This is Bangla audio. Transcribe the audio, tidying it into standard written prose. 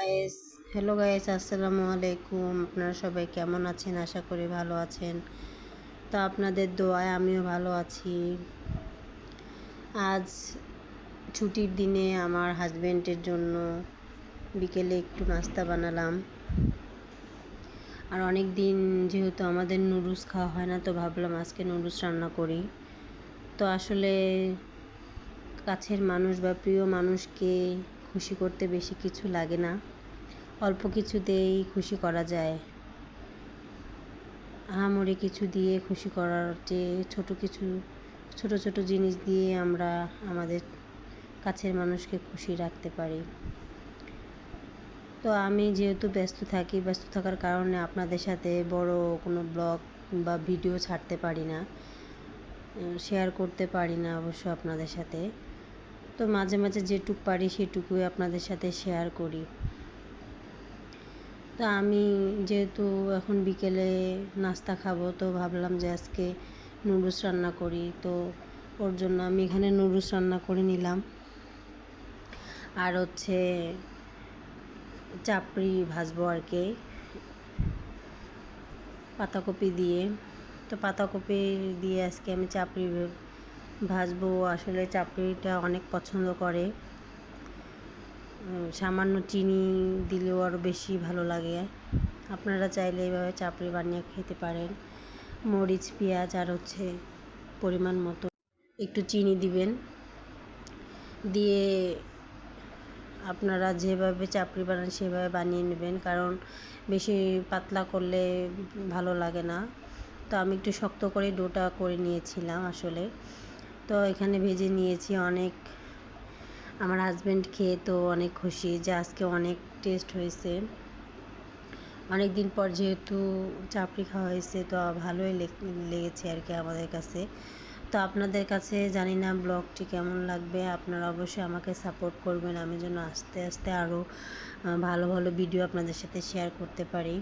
গাইস হ্যালো গাইস, আসসালামু আলাইকুম। আপনারা সবাই কেমন আছেন? আশা করি ভালো আছেন। তো আপনাদের দোয়ায় আমিও ভালো আছি। আজ ছুটির দিনে আমার হাজব্যান্ডের জন্য বিকেলে একটু নাস্তা বানালাম। আর অনেক দিন যেহেতু আমাদের নুডলস খাওয়া হয় না, তো ভাবলাম আজকে নুডলস রান্না করি। তো আসলে কাছের মানুষ বা প্রিয় মানুষকে খুশি করতে বেশি কিছু লাগে না, অল্প কিছুতেই খুশি করা যায়। আহামরি কিছু দিয়ে খুশি করার চেয়ে ছোট ছোট জিনিস দিয়ে আমরা আমাদের কাছের মানুষকে খুশি রাখতে পারি। তো আমি যেহেতু ব্যস্ত থাকার কারণে আপনাদের সাথে বড় কোনো ব্লগ বা ভিডিও ছাড়তে পারি না, শেয়ার করতে পারি না অবশ্য আপনাদের সাথে। তো মাঝে মাঝে যেটুক পারি সেটুকুই আপনাদের সাথে শেয়ার করি। তো আমি যেহেতু এখন বিকেলে নাস্তা খাবো, তো ভাবলাম যে আজকে নুডলস রান্না করি। তো ওর জন্য আমি এখানে নুডলস রান্না করে নিলাম। আর হচ্ছে চাপড়ি ভাজবো আর কি, পাতাকপি দিয়ে। তো পাতাকপি দিয়ে আজকে আমি চাপড়ি ভাজবো। আসলে চাপড়িটা অনেক পছন্দ করে, সামান্য চিনি দিলেও আরও বেশি ভালো লাগে। আপনারা চাইলে এইভাবে চাপড়ি বানিয়ে খেতে পারেন। মরিচ, পেঁয়াজ আর হচ্ছে পরিমাণ মতো একটু চিনি দিবেন। দিয়ে আপনারা যেভাবে চাপড়ি বানান সেভাবে বানিয়ে নেবেন, কারণ বেশি পাতলা করলে ভালো লাগে না। তো আমি একটু শক্ত করে ডোটা করে নিয়েছিলাম আসলে। তো এখানে ভেজে নিয়েছি অনেক। আমার হাজব্যান্ড খেয়ে তো অনেক খুশি যে আজকে অনেক টেস্ট হয়েছে। অনেক দিন পর যেহেতু চাপড়ি খাওয়া হয়েছে, তো ভালোই লেগেছে আর কি আমাদের কাছে। তো আপনাদের কাছে জানি না ব্লগটি কেমন লাগবে। আপনারা অবশ্যই আমাকে সাপোর্ট করবেন, আমি যেন আস্তে আস্তে আরও ভালো ভালো ভিডিও আপনাদের সাথে শেয়ার করতে পারি।